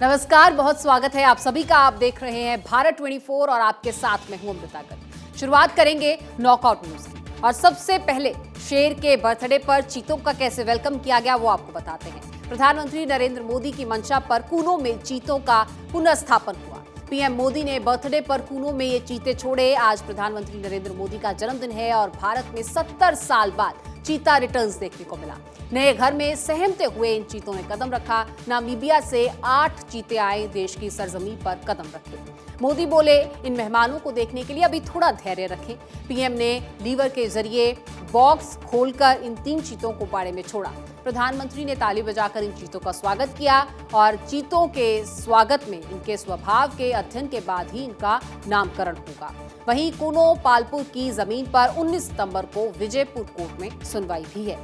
नमस्कार, बहुत स्वागत है आप सभी का। आप देख रहे हैं भारत 24 और आपके साथ मैं हूं अमृता गर्ग। शुरुआत करेंगे नॉकआउट न्यूज की और सबसे पहले शेर के बर्थडे पर चीतों का कैसे वेलकम किया गया वो आपको बताते हैं। प्रधानमंत्री नरेंद्र मोदी की मंशा पर कूनो में चीतों का पुनर्स्थापन हुआ। पीएम मोदी ने बर्थडे पर कूनो में ये चीते छोड़े। आज प्रधानमंत्री नरेंद्र मोदी का जन्मदिन है और भारत में 70 साल बाद चीता रिटर्न्स देखने को मिला। नए घर में सहमते हुए इन चीतों ने कदम रखा। नामीबिया से 8 चीते आए, देश की सरजमीन पर कदम रखे। मोदी बोले, इन मेहमानों को देखने के लिए अभी थोड़ा धैर्य रखें। पीएम ने लीवर के जरिए बॉक्स खोलकर इन 3 चीतों को बाड़े में छोड़ा। प्रधानमंत्री ने ताली बजाकर इन चीतों का स्वागत किया और चीतों के स्वागत में इनके स्वभाव के अध्ययन के बाद ही इनका नामकरण होगा। वहीं कूनो पालपुर की जमीन पर 19 सितंबर को विजयपुर कोर्ट में सुनवाई भी है।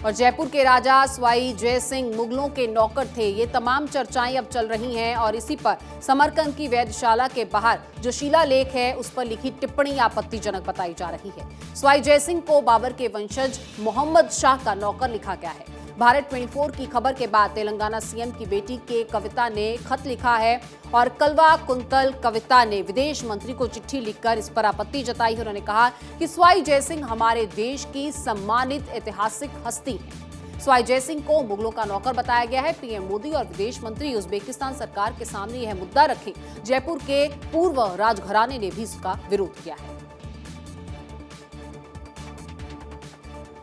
और जयपुर के राजा स्वाई जय सिंह मुगलों के नौकर थे, ये तमाम चर्चाएं अब चल रही हैं और इसी पर समरकंद की वैधशाला के बाहर जो शिलालेख है उस पर लिखी टिप्पणी आपत्तिजनक बताई जा रही है। स्वाई जय सिंह को बाबर के वंशज मोहम्मद शाह का नौकर लिखा गया है। भारत 24 की खबर के बाद तेलंगाना सीएम की बेटी के कविता ने खत लिखा है और कलवा कुंतल कविता ने विदेश मंत्री को चिट्ठी लिखकर इस पर आपत्ति जताई है। उन्होंने कहा कि स्वाई जय सिंह हमारे देश की सम्मानित ऐतिहासिक हस्ती है। स्वाई जय सिंह को मुगलों का नौकर बताया गया है। पीएम मोदी और विदेश मंत्री उज्बेकिस्तान सरकार के सामने यह मुद्दा रखे। जयपुर के पूर्व राजघराने ने भी इसका विरोध किया है।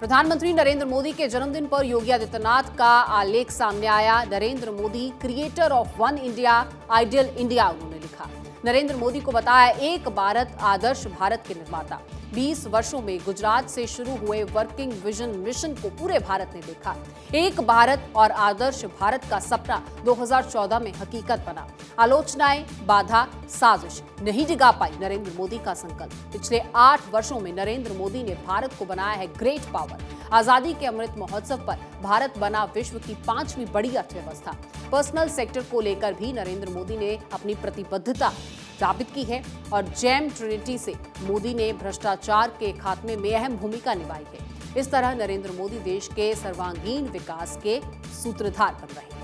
प्रधानमंत्री नरेंद्र मोदी के जन्मदिन पर योगी आदित्यनाथ का आलेख सामने आया। Narendra Modi creator of one India, ideal India, उन्होंने लिखा। नरेंद्र मोदी को बताया एक भारत आदर्श भारत के निर्माता। 20 वर्षों में गुजरात से शुरू हुए वर्किंग विजन मिशन को पूरे भारत ने देखा। एक भारत और आदर्श भारत का सपना 2014 में हकीकत बना। आलोचनाएं, बाधा, साजिश नहीं डिगा पाई नरेंद्र मोदी का संकल्प। पिछले 8 वर्षों में नरेंद्र मोदी ने भारत को बनाया है ग्रेट पावर। आजादी के अमृत महोत्सव पर भारत बना विश्व की 5वीं बड़ी अर्थव्यवस्था। पर्सनल सेक्टर को लेकर भी नरेंद्र मोदी ने अपनी प्रतिबद्धता साबित की है और जेम ट्रिनिटी से मोदी ने भ्रष्टाचार के खात्मे में अहम भूमिका निभाई है। इस तरह नरेंद्र मोदी देश के सर्वांगीण विकास के सूत्रधार बन रहे हैं।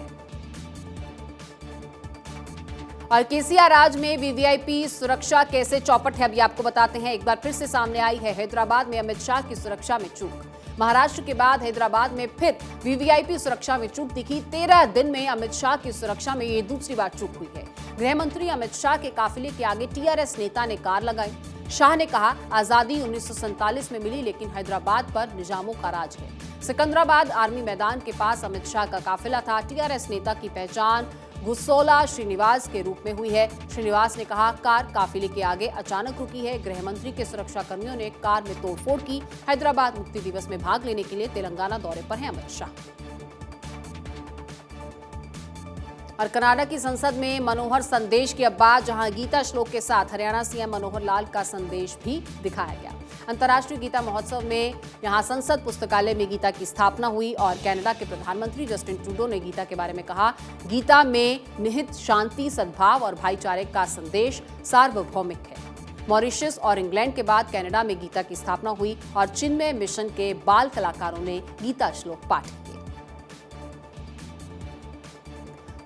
और केसीआर राज में वीवीआईपी सुरक्षा कैसे चौपट है, अभी आपको बताते हैं। एक बार फिर से सामने आई है हैदराबाद में अमित शाह की सुरक्षा में चूक। महाराष्ट्र के बाद हैदराबाद में फिर वीवीआईपी सुरक्षा में चूक दिखी। 13 दिन में अमित शाह की सुरक्षा में ये दूसरी बार चूक हुई है। गृह मंत्री अमित शाह के काफिले के आगे टीआरएस नेता ने कार लगाई। शाह ने कहा, आजादी 1947 में मिली लेकिन हैदराबाद पर निजामों का राज है। सिकंदराबाद आर्मी मैदान के पास अमित शाह का काफिला था। टीआरएस नेता की पहचान गुस्सोला श्रीनिवास के रूप में हुई है। श्रीनिवास ने कहा, कार काफिले के आगे अचानक रुकी है। गृह मंत्री के सुरक्षा कर्मियों ने कार में तोड़फोड़ की। हैदराबाद मुक्ति दिवस में भाग लेने के लिए तेलंगाना दौरे पर हैं अमित शाह। और कनाडा की संसद में मनोहर संदेश की अब बात, जहां गीता श्लोक के साथ हरियाणा सीएम मनोहर लाल का संदेश भी दिखाया गया। अंतर्राष्ट्रीय गीता महोत्सव में यहां संसद पुस्तकालय में गीता की स्थापना हुई और कनाडा के प्रधानमंत्री जस्टिन ट्रूडो ने गीता के बारे में कहा, गीता में निहित शांति, सद्भाव और भाईचारे का संदेश सार्वभौमिक है। मॉरिशस और इंग्लैंड के बाद कनाडा में गीता की स्थापना हुई और चिन्मय मिशन के बाल कलाकारों ने गीता श्लोक पाठ किए।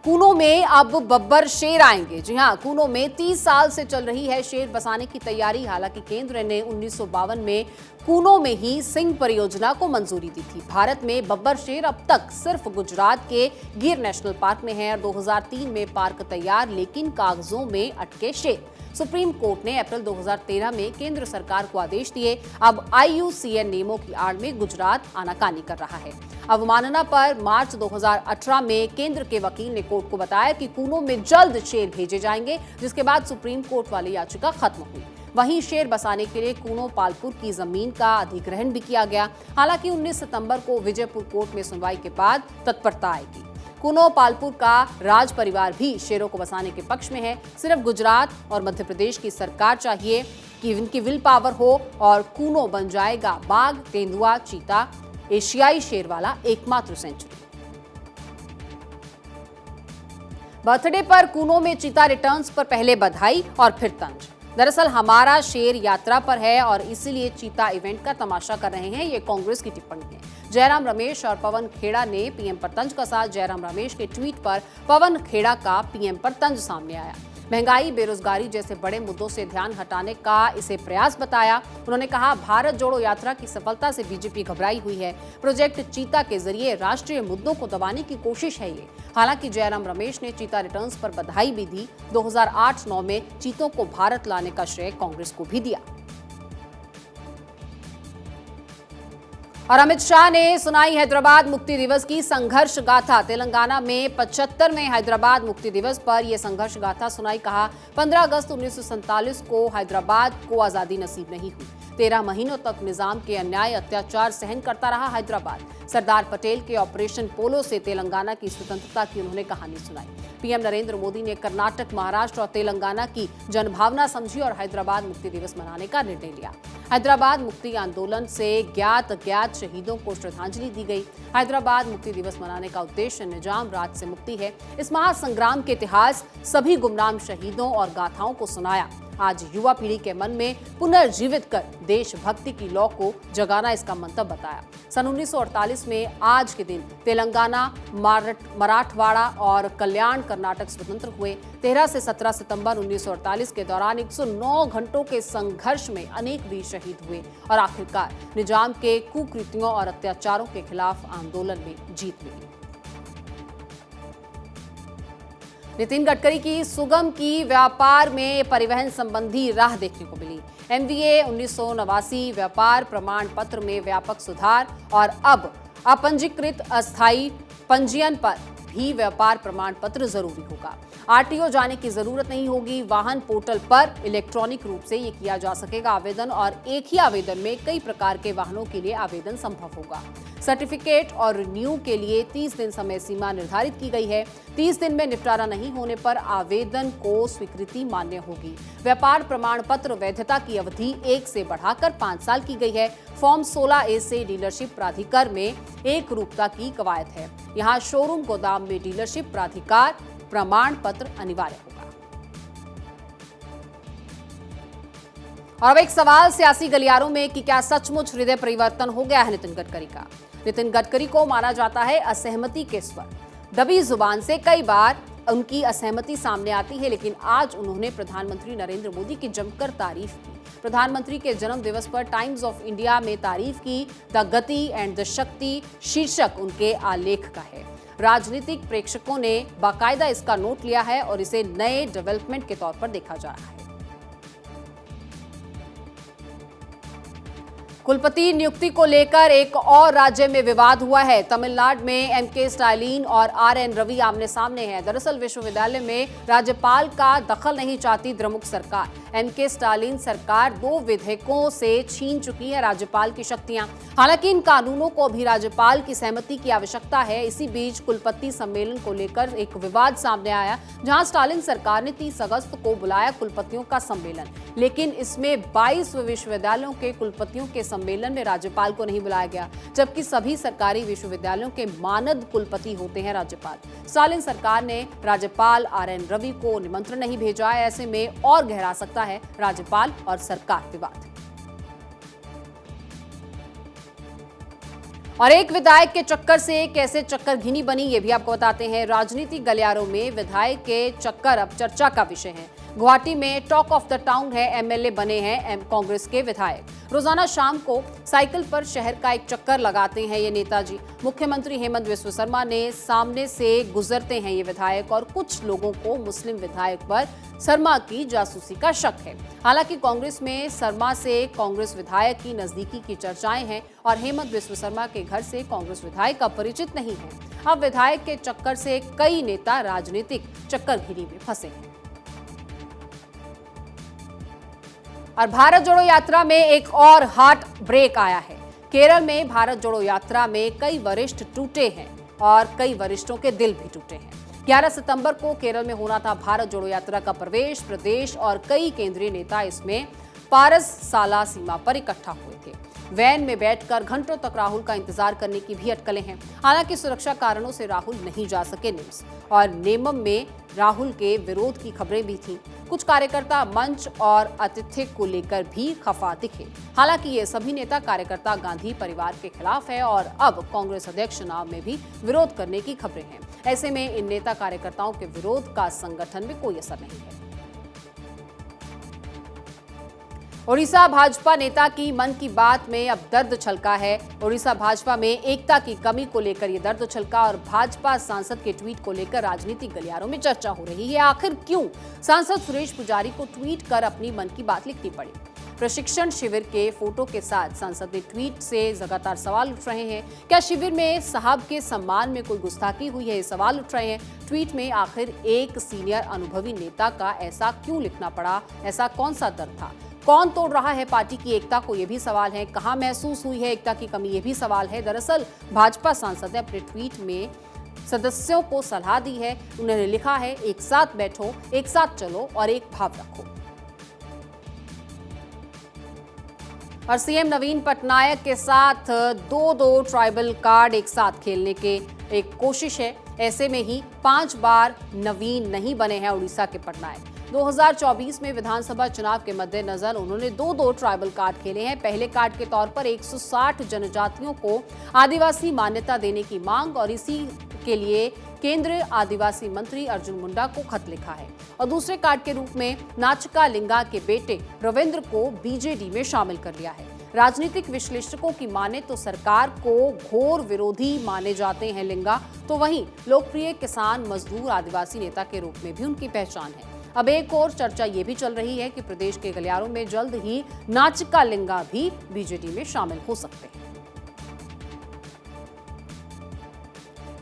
कूनो में अब बब्बर शेर आएंगे। जी हां, कूनो में 30 साल से चल रही है शेर बसाने की तैयारी। हालांकि केंद्र ने 1952 में कूनो में ही सिंह परियोजना को मंजूरी दी थी। भारत में बब्बर शेर अब तक सिर्फ गुजरात के गिर नेशनल पार्क में है और 2003 में पार्क तैयार, लेकिन कागजों में अटके शेर। सुप्रीम कोर्ट ने अप्रैल 2013 में केंद्र सरकार को आदेश दिए। अब IUCN नियमों की आड़ में गुजरात आनाकानी कर रहा है। अवमानना पर मार्च 2018 में केंद्र के वकील ने कोर्ट को बताया कि कूनो में जल्द शेर भेजे जाएंगे, जिसके बाद सुप्रीम कोर्ट वाली याचिका खत्म हुई। वहीं शेर बसाने के लिए कूनो पालपुर की जमीन का अधिग्रहण भी किया गया। हालांकि 19 सितंबर को विजयपुर कोर्ट में सुनवाई के बाद तत्परता आएगी। कूनो पालपुर का राज परिवार भी शेरों को बसाने के पक्ष में है। सिर्फ गुजरात और मध्य प्रदेश की सरकार चाहिए कि इनकी विल पावर हो और कूनो बन जाएगा बाघ, तेंदुआ, चीता, एशियाई शेर वाला एकमात्र सेंचुरी। बर्थडे पर कूनो में चीता रिटर्न्स पर पहले बधाई और फिर तंज। दरअसल हमारा शेर यात्रा पर है और इसीलिए चीता इवेंट का तमाशा कर रहे हैं, ये कांग्रेस की टिप्पणी है। जयराम रमेश और पवन खेड़ा ने पीएम पर तंज कसा। जयराम रमेश के ट्वीट पर पवन खेड़ा का पीएम पर तंज सामने आया। महंगाई, बेरोजगारी जैसे बड़े मुद्दों से ध्यान हटाने का इसे प्रयास बताया। उन्होंने कहा, भारत जोड़ो यात्रा की सफलता से बीजेपी घबराई हुई है। प्रोजेक्ट चीता के जरिए राष्ट्रीय मुद्दों को दबाने की कोशिश है ये। हालांकि जयराम रमेश ने चीता रिटर्न्स पर बधाई भी दी। 2008-9 में चीतों को भारत लाने का श्रेय कांग्रेस को भी दिया। और अमित शाह ने सुनाई हैदराबाद मुक्ति दिवस की संघर्ष गाथा। तेलंगाना में 75वें हैदराबाद मुक्ति दिवस पर यह संघर्ष गाथा सुनाई। कहा, 15 अगस्त 1947 को हैदराबाद को आजादी नसीब नहीं हुई। 13 महीनों तक निजाम के अन्याय अत्याचार सहन करता रहा हैदराबाद। सरदार पटेल के ऑपरेशन पोलो से तेलंगाना की स्वतंत्रता की उन्होंने कहानी सुनाई। पीएम नरेंद्र मोदी ने कर्नाटक, महाराष्ट्र और तेलंगाना की जनभावना समझी और हैदराबाद मुक्ति दिवस मनाने का निर्णय लिया। हैदराबाद मुक्ति आंदोलन से ज्ञात अज्ञात शहीदों को श्रद्धांजलि दी गई। हैदराबाद मुक्ति दिवस मनाने का उद्देश्य निजाम राज से मुक्ति है। इस महासंग्राम के इतिहास, सभी गुमनाम शहीदों और गाथाओं को सुनाया। आज युवा पीढ़ी के मन में पुनर्जीवित कर देशभक्ति की लौ को जगाना इसका मंतव्य बताया। सन 1948 में आज के दिन तेलंगाना, मराठवाड़ा और कल्याण कर्नाटक स्वतंत्र हुए। 13 से 17 सितंबर 1948 के दौरान 109 घंटों के संघर्ष में अनेक वीर शहीद हुए और आखिरकार निजाम के कुकृत्यों और अत्याचारों के खिलाफ आंदोलन में जीत मिली। नितिन गडकरी की सुगम की व्यापार में परिवहन संबंधी राह देखने को मिली। MVA 1989 व्यापार प्रमाण पत्र में व्यापक सुधार और अब अपंजीकृत अस्थायी पंजीयन पर भी व्यापार प्रमाण पत्र जरूरी होगा। RTO जाने की जरूरत नहीं होगी। वाहन पोर्टल पर इलेक्ट्रॉनिक रूप से ये किया जा सकेगा आवेदन और एक ही आवेदन में कई प्रकार के वाहनों के लिए आवेदन संभव होगा। सर्टिफिकेट और रिन्यू के लिए 30 दिन समय सीमा निर्धारित की गई है। 30 दिन में निपटारा नहीं होने पर आवेदन को स्वीकृति मान्य होगी। व्यापार प्रमाण पत्र वैधता की अवधि 1 से बढ़ाकर 5 साल की गई है। फॉर्म 16A से डीलरशिप प्राधिकार में एक रूपता की कवायद है। यहाँ शोरूम गोदाम में डीलरशिप प्राधिकार प्रमाण पत्र अनिवार्य होगा। और अब एक सवाल सियासी गलियारों में कि क्या सचमुच हृदय परिवर्तन हो गया है नितिन गडकरी का। नितिन गडकरी को माना जाता है असहमति के स्वर। दबी जुबान से कई बार उनकी असहमति सामने आती है, लेकिन आज उन्होंने प्रधानमंत्री नरेंद्र मोदी की जमकर तारीफ की। प्रधानमंत्री के जन्म दिवस पर टाइम्स ऑफ इंडिया में तारीफ की। द गति एंड द शक्ति शीर्षक उनके आलेख का है। राजनीतिक प्रेक्षकों ने बाकायदा इसका नोट लिया है और इसे नए डेवलपमेंट के तौर पर देखा जा रहा है। कुलपति नियुक्ति को लेकर एक और राज्य में विवाद हुआ है। तमिलनाडु में MK स्टालिन और RN रवि आमने सामने हैं। दरअसल विश्वविद्यालय में राज्यपाल का दखल नहीं चाहती द्रमुक सरकार। MK स्टालिन सरकार 2 विधेयकों से छीन चुकी है राज्यपाल की शक्तियां। हालांकि इन कानूनों को भी राज्यपाल की सहमति की आवश्यकता है। इसी बीच कुलपति सम्मेलन को लेकर एक विवाद सामने आया, जहां स्टालिन सरकार ने 30 अगस्त को बुलाया कुलपतियों का सम्मेलन, लेकिन इसमें 22 विश्वविद्यालयों के कुलपतियों के सम्मेलन में राज्यपाल को नहीं बुलाया गया, जबकि सभी सरकारी विश्वविद्यालयों के मानद कुलपति होते हैं राज्यपाल। स्टालिन सरकार ने राज्यपाल RN रवि को निमंत्रण नहीं भेजा। ऐसे में और गहरा सकता है राज्यपाल और सरकार विवाद। और एक विधायक के चक्कर से कैसे चक्कर घिनी बनी, ये भी आपको बताते हैं। राजनीतिक गलियारों में विधायक के चक्कर अब चर्चा का विषय है। गुवाहाटी में टॉक ऑफ द टाउन है। MLA बने हैं कांग्रेस के विधायक। रोजाना शाम को साइकिल पर शहर का एक चक्कर लगाते हैं ये नेताजी। मुख्यमंत्री हेमंत बिस्वा शर्मा ने सामने से गुजरते हैं ये विधायक और कुछ लोगों को मुस्लिम विधायक पर शर्मा की जासूसी का शक है। हालांकि कांग्रेस में शर्मा से कांग्रेस विधायक की नजदीकी की चर्चाएं हैं और हेमंत बिस्वा शर्मा के घर से कांग्रेस विधायक अपरिचित नहीं है। अब विधायक के चक्कर से कई नेता राजनीतिक चक्करघिरी में फंसे हैं। और भारत जोड़ो यात्रा में एक और हार्ट ब्रेक आया है। केरल में भारत जोड़ो यात्रा में कई वरिष्ठ टूटे हैं और कई वरिष्ठों के दिल भी टूटे हैं। 11 सितंबर को केरल में होना था भारत जोड़ो यात्रा का प्रदेश और कई केंद्रीय नेता इसमें पारसशाला सीमा पर इकट्ठा हुए थे। वैन में बैठकर घंटों तक राहुल का इंतजार करने की भी अटकलें हैं। हालांकि सुरक्षा कारणों से राहुल नहीं जा सके निम्स और नेमम में राहुल के विरोध की खबरें भी थीं। कुछ कार्यकर्ता मंच और आतिथ्य को लेकर भी खफा दिखे। हालांकि ये सभी नेता कार्यकर्ता गांधी परिवार के खिलाफ है और अब कांग्रेस अध्यक्ष चुनाव में भी विरोध करने की खबरें हैं। ऐसे में इन नेता कार्यकर्ताओं के विरोध का संगठन में कोई असर नहीं है। ओडिशा भाजपा नेता की मन की बात में अब दर्द छलका है। ओडिशा भाजपा में एकता की कमी को लेकर यह दर्द छलका और भाजपा सांसद के ट्वीट को लेकर राजनीतिक गलियारों में चर्चा हो रही है। आखिर क्यों सांसद सुरेश पुजारी को ट्वीट कर अपनी मन की बात लिखनी पड़ी? प्रशिक्षण शिविर के फोटो के साथ सांसद ने ट्वीट से लगातार सवाल उठ रहे हैं। क्या शिविर में साहब के सम्मान में कोई गुस्ताखी हुई है? ये सवाल उठ रहे हैं। ट्वीट में आखिर एक सीनियर अनुभवी नेता का ऐसा क्यों लिखना पड़ा? ऐसा कौन सा दर्द था? कौन तोड़ रहा है पार्टी की एकता को? ये भी सवाल है। कहां महसूस हुई है एकता की कमी? ये भी सवाल है। दरअसल भाजपा सांसद ने अपने ट्वीट में सदस्यों को सलाह दी है। उन्होंने लिखा है, एक साथ बैठो, एक साथ चलो और एक भाव रखो। और सीएम नवीन पटनायक के साथ दो ट्राइबल कार्ड एक साथ खेलने के एक कोशिश है। ऐसे में ही 5 बार नवीन नहीं बने हैं उड़ीसा के पटनायक। 2024 में विधानसभा चुनाव के मद्देनजर उन्होंने दो ट्राइबल कार्ड खेले हैं। पहले कार्ड के तौर पर 160 जनजातियों को आदिवासी मान्यता देने की मांग और इसी के लिए केंद्रीय आदिवासी मंत्री अर्जुन मुंडा को खत लिखा है। और दूसरे कार्ड के रूप में नाचका लिंगा के बेटे रविंद्र को बीजेडी में शामिल कर लिया है। राजनीतिक विश्लेषकों की माने तो सरकार को घोर विरोधी माने जाते हैं लिंगा, तो वहीं लोकप्रिय किसान मजदूर आदिवासी नेता के रूप में भी उनकी पहचान है। अब एक और चर्चा ये भी चल रही है कि प्रदेश के गलियारों में जल्द ही नाचका लिंगा भी बीजेडी में शामिल हो सकते हैं।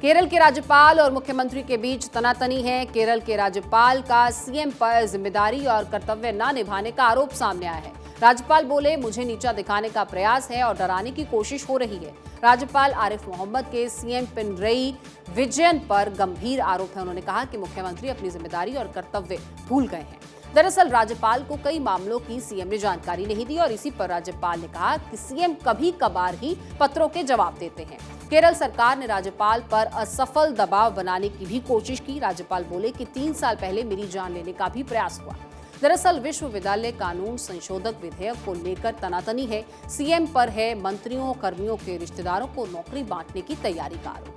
केरल के राज्यपाल और मुख्यमंत्री के बीच तनातनी है। केरल के राज्यपाल का सीएम पर जिम्मेदारी और कर्तव्य न निभाने का आरोप सामने आया है। राज्यपाल बोले, मुझे नीचा दिखाने का प्रयास है और डराने की कोशिश हो रही है। राज्यपाल आरिफ मोहम्मद के सीएम पिनरई विजयन पर गंभीर आरोप है। उन्होंने कहा कि मुख्यमंत्री अपनी जिम्मेदारी और कर्तव्य भूल गए हैं। दरअसल राज्यपाल को कई मामलों की सीएम ने जानकारी नहीं दी और इसी पर राज्यपाल ने कहा कि सीएम कभी कभार ही पत्रों के जवाब देते हैं। केरल सरकार ने राज्यपाल पर असफल दबाव बनाने की भी कोशिश की। राज्यपाल बोले कि 3 साल पहले मेरी जान लेने का भी प्रयास हुआ। दरअसल विश्वविद्यालय कानून संशोधक विधेयक को लेकर तनातनी है। सीएम पर है मंत्रियों कर्मियों के रिश्तेदारों को नौकरी बांटने की तैयारी का आरोप।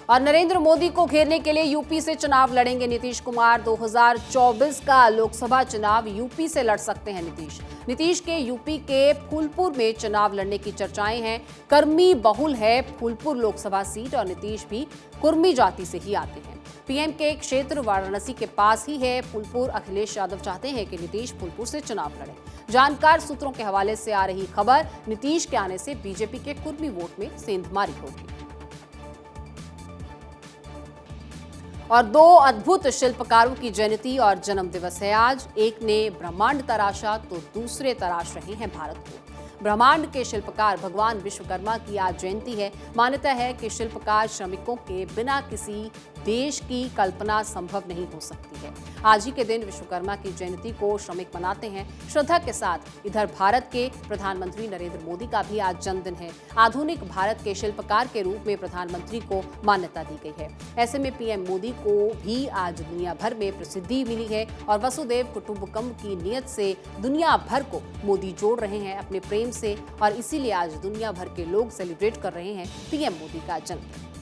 और नरेंद्र मोदी को घेरने के लिए यूपी से चुनाव लड़ेंगे नीतीश कुमार। 2024 का लोकसभा चुनाव यूपी से लड़ सकते हैं नीतीश के यूपी के फूलपुर में चुनाव लड़ने की चर्चाएं हैं। कर्मी बहुल है फूलपुर लोकसभा सीट और नीतीश भी कुर्मी जाति से ही आते हैं। पीएम के क्षेत्र वाराणसी के पास ही है फूलपुर। अखिलेश यादव चाहते हैं कि नीतीश फूलपुर से चुनाव लड़े। जानकार सूत्रों के हवाले से आ रही खबर, नीतीश के आने से बीजेपी के कुर्मी वोट में सेंधमारी होगी। और 2 अद्भुत शिल्पकारों की जयंती और जन्म दिवस है आज। एक ने ब्रह्मांड तराशा तो दूसरे तराश रहे हैं भारत को। ब्रह्मांड के शिल्पकार भगवान विश्वकर्मा की आज जयंती है। मान्यता है कि शिल्पकार श्रमिकों के बिना किसी देश की कल्पना संभव नहीं हो सकती है। आज ही के दिन विश्वकर्मा की जयंती को श्रमिक मनाते हैं श्रद्धा के साथ। इधर भारत के प्रधानमंत्री नरेंद्र मोदी का भी आज जन्मदिन है। आधुनिक भारत के शिल्पकार के रूप में प्रधानमंत्री को मान्यता दी गई है। ऐसे में पीएम मोदी को भी आज दुनिया भर में प्रसिद्धि मिली है और वसुदेव कुटुंबकम की नीयत से दुनिया भर को मोदी जोड़ रहे हैं अपने प्रेम से, और इसीलिए आज दुनिया भर के लोग सेलिब्रेट कर रहे हैं पीएम मोदी का जन्मदिन।